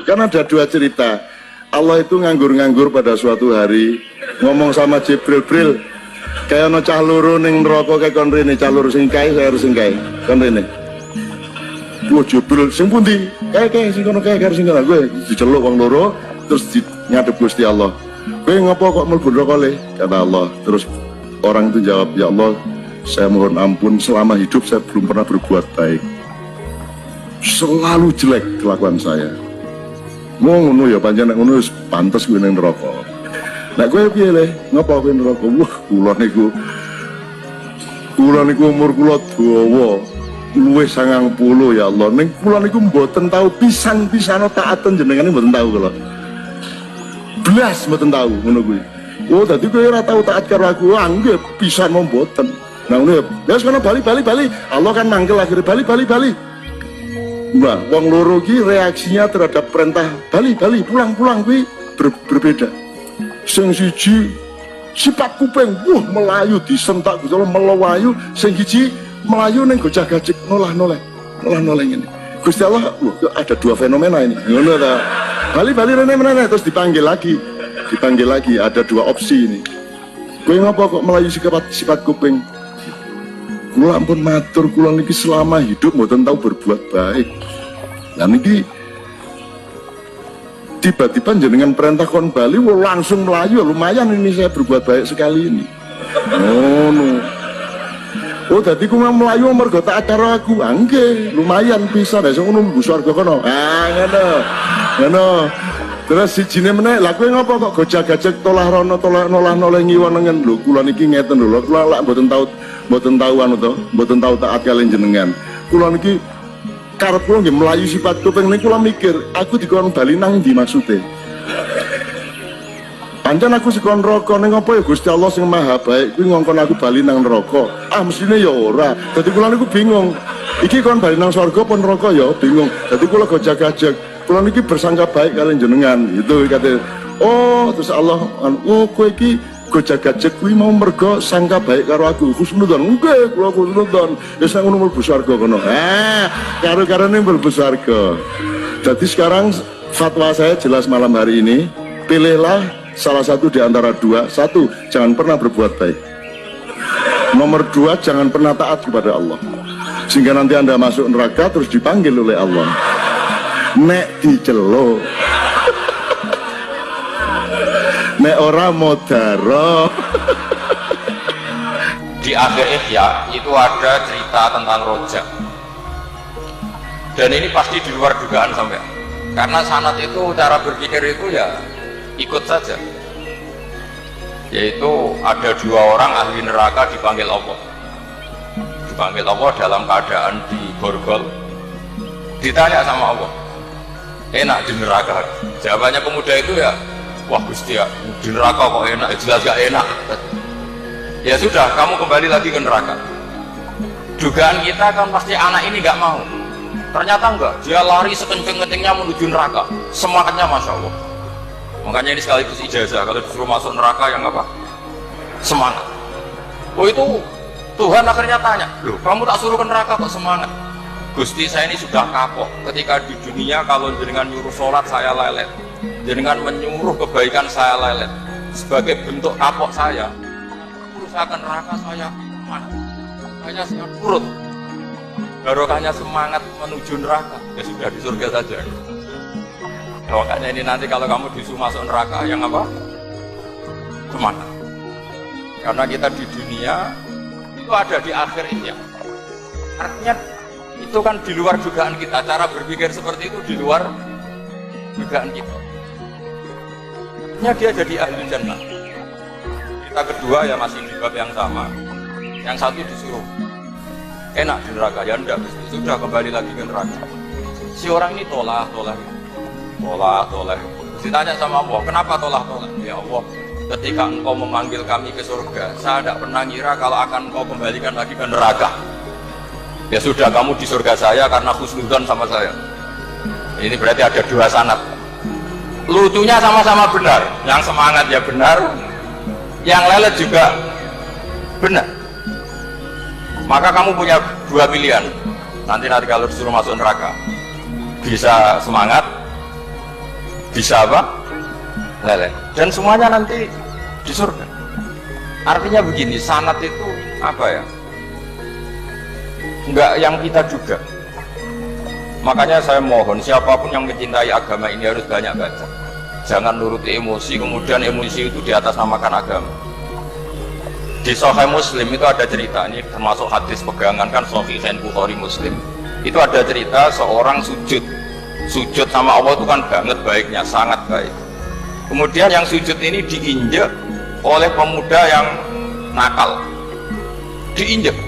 Kan ada dua cerita. Allah itu nganggur-nganggur pada suatu hari ngomong sama Jibril, Bril, kayak ono cah loro ning neraka kayak kon rene, cah loro sing kae saya harus sing kae. Kon rene. Wah, Jibril sing pundi? Kae sing kono kae harus sing kono. Gue diceluk wong loro terus ngadep Gusti Allah. Kowe ngopo kok mlebu neraka le? Kata Allah. Terus orang itu jawab, ya Allah, saya mohon ampun, selama hidup saya belum pernah berbuat baik. Selalu jelek kelakuan saya. Ngono ya pancen nek ngono wis pantes kuwi ning neraka. Nek kowe piye le? Ngapa kowe neraka? Wah, kula niku umur kula dawa. Luwih 90 ya Allah. Ning kula niku mboten tahu pisan-pisan taaten jenengan mboten tahu kula. Blas mboten tahu ngono kuwi. Oh, dadi kowe ora tahu taat karo aku. Ah, nggih pisan mboten. Nah ngono ya. Wis kono bali. Allah kan mangkel akhire bali. Nah, wong loro ki reaksinya terhadap perintah bali pulang kuwi berbeda. Sing siji sifat kuping, wah melayu disentak Gusti Allah melayu, sing siji melayu ning gojah-gajik nolah ngene. Gusti Allah, ada dua fenomena ini. Ngono ta. Bali rene meneh terus dipanggil lagi ada dua opsi ini. Kowe ngapa kok melayu sifat kuping? Kula ampun matur, kula niki selama hidup mboten tahu berbuat baik. Lah niki tiba-tiba jenengan perintah kon bali langsung melayu, lumayan ini saya berbuat baik sekali ini. Oh, dadi ku melayu mergo tak acara aku. Nggih, lumayan bisa nek ngono mlebu swarga kono. Ngono. Terus sijine meneh, lha kowe ngopo kok gojag-gajeg tolah rono nolah ngiwon nengen lho, kula niki ngeten lho, kula lak mboten tahu anu to, mboten tahu taat kalian jenengan. Kula niki karep kula nggih melayu sifat kuping niku kula mikir, aku dikon bali nang ndi maksude. Pancen aku sikon neraka ning apa ya Gusti Allah sing Maha Baik kuwi ngongkon aku bali nang neraka. Ah mestine ya ora. Dadi kula niku bingung. Iki kon bali nang swarga apa neraka ya bingung. Dadi kula gojag-gajeg. Kula niki bersangka baik kalian jenengan gitu kate. Oh, terus Allah, oh kowe iki gojag-gajeg kuwi mau mergo sangka baik karo aku. Husnudzon. Nggih, kula husnudzon. Wis nang ngono mlebu swarga kono. Karo-karone mlebu swarga. Jadi sekarang fatwa saya jelas malam hari ini, pilihlah salah satu di antara dua. Satu, jangan pernah berbuat baik. Nomor dua, jangan pernah taat kepada Allah. Sehingga nanti Anda masuk neraka terus dipanggil oleh Allah. Nek diceluk. Nek ora modaro. Di akhir Ihya itu ada cerita tentang rojak. Dan ini pasti di luar dugaan sampai. Karena sanad itu cara berpikir itu ya ikut saja, yaitu ada dua orang ahli neraka dipanggil Allah dalam keadaan di borgol, ditanya sama Allah, enak di neraka? Jawabannya pemuda itu ya, wah Gusti ya di neraka kok enak, jelas gak enak. Ya sudah, kamu kembali lagi ke neraka. Dugaan kita kan pasti anak ini gak mau, ternyata enggak, dia lari sekenceng-kencengnya menuju neraka, semangatnya Masya Allah. Makanya ini sekaligus ijazah, kalau disuruh masuk neraka yang apa? Semangat. Oh itu Tuhan akhirnya tanya, loh kamu tak suruh ke neraka kok semangat? Gusti saya ini sudah kapok, ketika di dunia kalau jenengan nyuruh sholat saya lelet, jenengan menyuruh kebaikan saya lelet. Sebagai bentuk kapok saya, usaha ke neraka saya hanya saya turut. Barokahnya semangat menuju neraka, ya sudah di surga saja. Makanya ini nanti kalau kamu disuruh masuk neraka yang apa? Semangat. Karena kita di dunia itu ada di akhir ini ya. Artinya itu kan di luar dugaan kita, cara berpikir seperti itu di luar dugaan kita. Artinya dia jadi ahli jannah. Kita kedua ya masih di bab yang sama. Yang satu disuruh enak di neraka, ya enggak, sudah kembali lagi ke neraka. Si orang ini tolak. Ditanya sama Allah, kenapa tolak? Ya Allah, ketika engkau memanggil kami ke surga, saya tidak pernah ngira kalau akan engkau kembalikan lagi ke neraka. Ya sudah, kamu di surga saya karena husnudzon sama saya. Ini berarti ada dua sanad. Lucunya sama-sama benar, yang semangat ya benar, yang lelet juga benar. Maka kamu punya dua pilihan. Nanti kalau disuruh masuk neraka, bisa semangat bisa apa? Leleh. Dan semuanya nanti di surga. Artinya begini, sanad itu apa ya? Enggak yang kita duga. Makanya saya mohon siapapun yang mencintai agama ini harus banyak baca. Jangan nuruti emosi, kemudian emosi itu di atas namakan agama. Di Sahih Muslim itu ada cerita, ini termasuk hadis pegangan kan Sahihain Bukhari Muslim. Itu ada cerita seorang sujud sama Allah itu kan banget baiknya, sangat baik. Kemudian yang sujud ini diinjek oleh pemuda yang nakal, diinjek.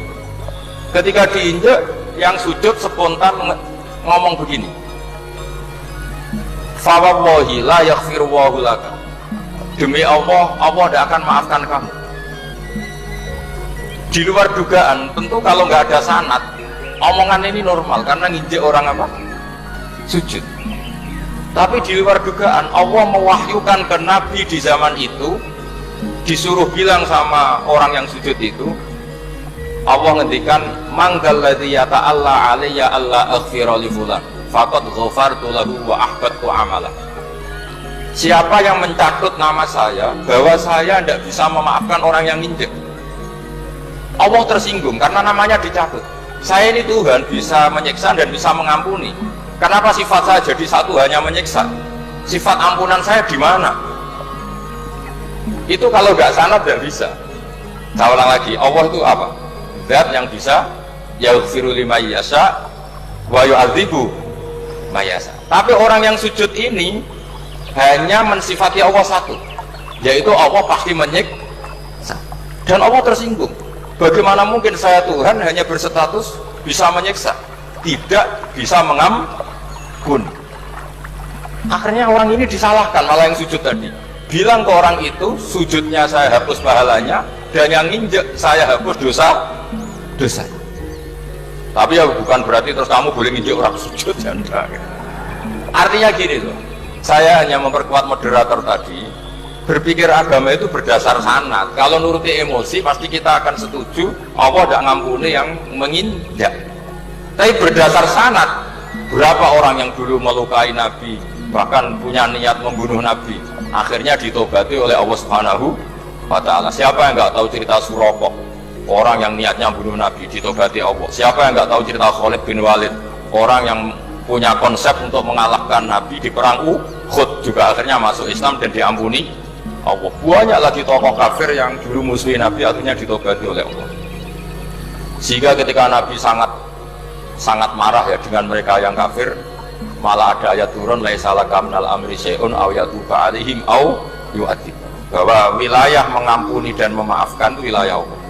Ketika diinjek, yang sujud spontan ngomong begini, fawallahi la yaghfirullahu laka, demi Allah, Allah tidak akan maafkan kamu. Di luar dugaan, tentu kalau nggak ada sanad, omongan ini normal karena nginjek orang apa? Sujud. Tapi di luar dugaan, Allah mewahyukan ke Nabi di zaman itu, disuruh bilang sama orang yang sujud itu, Allah ngendikan, manggal ladzi yata'alla alayya alla aghfira li fulan faqad ghafartu lahu wa ahbattu amala. Siapa yang mencatut nama saya bahwa saya tidak bisa memaafkan orang yang nginjek, Allah tersinggung karena namanya dicatut. Saya ini Tuhan bisa menyiksa dan bisa mengampuni. Kenapa sifat saya jadi satu hanya menyiksa? Sifat ampunan saya di mana? Itu kalau nggak sanad tidak bisa. Saya ulang lagi, Allah itu apa? Zat yang bisa yaghfiru liman yasha wa yu'adzibu may yasha. Tapi orang yang sujud ini hanya mensifati Allah satu, yaitu Allah pasti menyiksa. Dan Allah tersinggung. Bagaimana mungkin saya Tuhan hanya berstatus bisa menyiksa, tidak bisa mengampuni? Akhirnya orang ini disalahkan, malah yang sujud tadi bilang ke orang itu, sujudnya saya hapus pahalanya, dan yang nginjek saya hapus dosa. Tapi ya bukan berarti terus kamu boleh nginjek orang sujud, janda. Artinya gini loh, saya hanya memperkuat moderator tadi, berpikir agama itu berdasar sanad. Kalau nuruti emosi pasti kita akan setuju Allah tidak ngampuni yang menginjak. Tapi berdasar sanad, berapa orang yang dulu melukai Nabi, bahkan punya niat membunuh Nabi, akhirnya ditobati oleh Allah Subhanahu wa Ta'ala. Siapa yang nggak tahu cerita Suraqah, orang yang niatnya membunuh Nabi, ditobati Allah. Siapa yang nggak tahu cerita Khalid bin Walid, orang yang punya konsep untuk mengalahkan Nabi di perang Uhud, juga akhirnya masuk Islam dan diampuni Allah. Banyak lagi tokoh kafir yang dulu musuhi Nabi akhirnya ditobati oleh Allah. Sehingga ketika Nabi sangat marah ya dengan mereka yang kafir, malah ada ayat turun, laisa laka minal amri syai'un aw yatuba alaihim aw yu'adzib, bahwa wilayah mengampuni dan memaafkan itu wilayah Allah.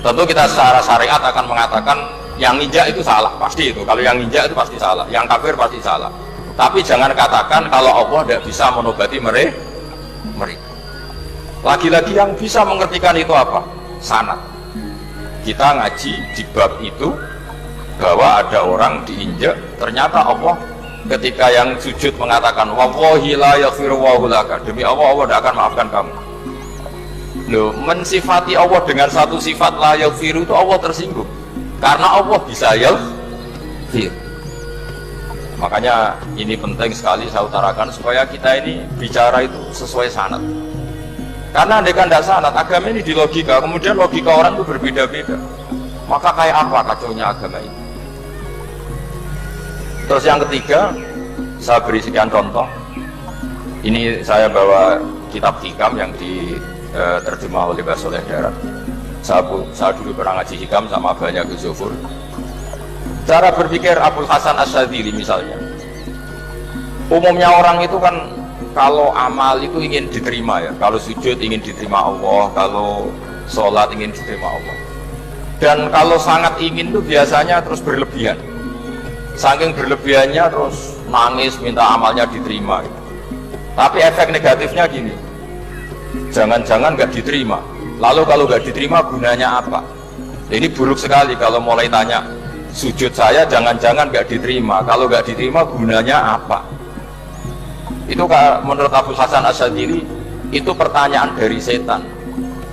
Tentu kita secara syariat akan mengatakan yang nginjak itu salah, pasti itu. Kalau yang nginjak itu pasti salah, yang kafir pasti salah. Tapi jangan katakan kalau Allah tidak bisa menobati mereka. Lagi-lagi yang bisa mengertikan itu apa? Sanad. Kita ngaji di bab itu bahwa ada orang diinjak, ternyata Allah ketika yang sujud mengatakan wallahi la yaghfirullahu laka, demi Allah, Allah tidak akan maafkan kamu. Loh, mensifati Allah dengan satu sifat la yaghfiru itu Allah tersinggung karena Allah bisa yaghfir. Makanya ini penting sekali saya utarakan supaya kita ini bicara itu sesuai sanad. Karena andaikan tidak sanad, agama ini di logika, kemudian logika orang itu berbeda-beda. Maka kayak apa kacaunya agama ini? Terus yang ketiga, saya beri sekian contoh. Ini saya bawa kitab hikam yang diterjemah oleh Mbah Soleh Darat. Saya dulu pernah ngaji hikam sama banyak Gus Zufur. Cara berpikir Abul Hasan Asyadzili misalnya, umumnya orang itu kan kalau amal itu ingin diterima ya, kalau sujud ingin diterima Allah, kalau sholat ingin diterima Allah, dan kalau sangat ingin itu biasanya terus berlebihan, saking berlebihannya terus nangis minta amalnya diterima. Tapi efek negatifnya gini, jangan-jangan nggak diterima, lalu kalau nggak diterima gunanya apa? Ini buruk sekali kalau mulai tanya, sujud saya jangan-jangan nggak diterima, kalau nggak diterima gunanya apa? Itu menurut Abul Hasan Asyadzili itu pertanyaan dari setan.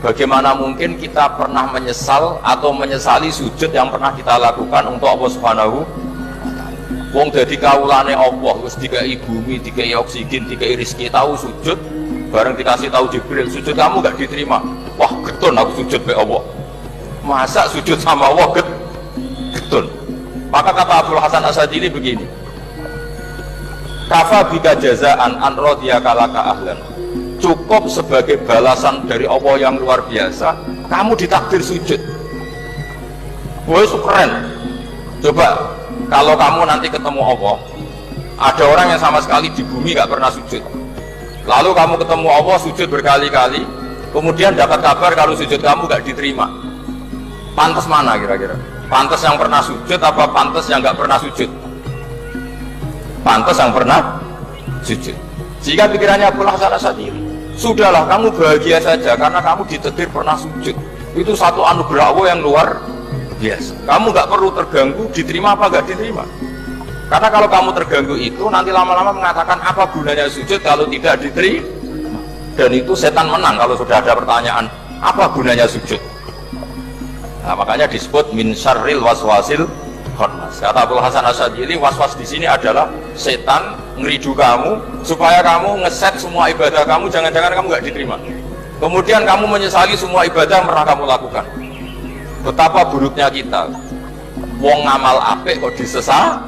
Bagaimana mungkin kita pernah menyesal atau menyesali sujud yang pernah kita lakukan untuk Allah Subhanahu wa Ta'ala? Wong dadi kawulane Allah, wis dikai bumi, dikai oksigen, dikai rezeki, tahu sujud, bareng dikasih tahu Jibril, sujud kamu gak diterima. Wah, getun aku sujud be Allah. Masa sujud sama Allah getun. Maka kata Abdul Hasan Asadili begini, kafa bika jazaan an radiyaka laka ahlan. Cukup sebagai balasan dari Allah yang luar biasa, kamu ditakdir sujud. Wah, keren. Coba kalau kamu nanti ketemu Allah, ada orang yang sama sekali di bumi gak pernah sujud, lalu kamu ketemu Allah sujud berkali-kali, kemudian dapat kabar kalau sujud kamu gak diterima. Pantas mana kira-kira? Pantas yang pernah sujud apa pantas yang gak pernah sujud? Pantas yang pernah sujud. Jika pikirannya Abdul Hasan Asadili, sudahlah kamu bahagia saja karena kamu ditetir pernah sujud. Itu satu anugerah Allah yang luar biasa. Kamu gak perlu terganggu diterima apa gak diterima. Karena kalau kamu terganggu itu nanti lama-lama mengatakan apa gunanya sujud kalau tidak diterima. Dan itu setan menang kalau sudah ada pertanyaan apa gunanya sujud. Nah, makanya disebut min syarril waswasil khannas. Kata Abdul Hasan Asadili, waswas di sini adalah setan ngeridu kamu supaya kamu ngeset semua ibadah kamu, jangan-jangan kamu gak diterima. Kemudian kamu menyesali semua ibadah yang pernah kamu lakukan. Betapa buruknya kita, wong ngamal apik kok disesal,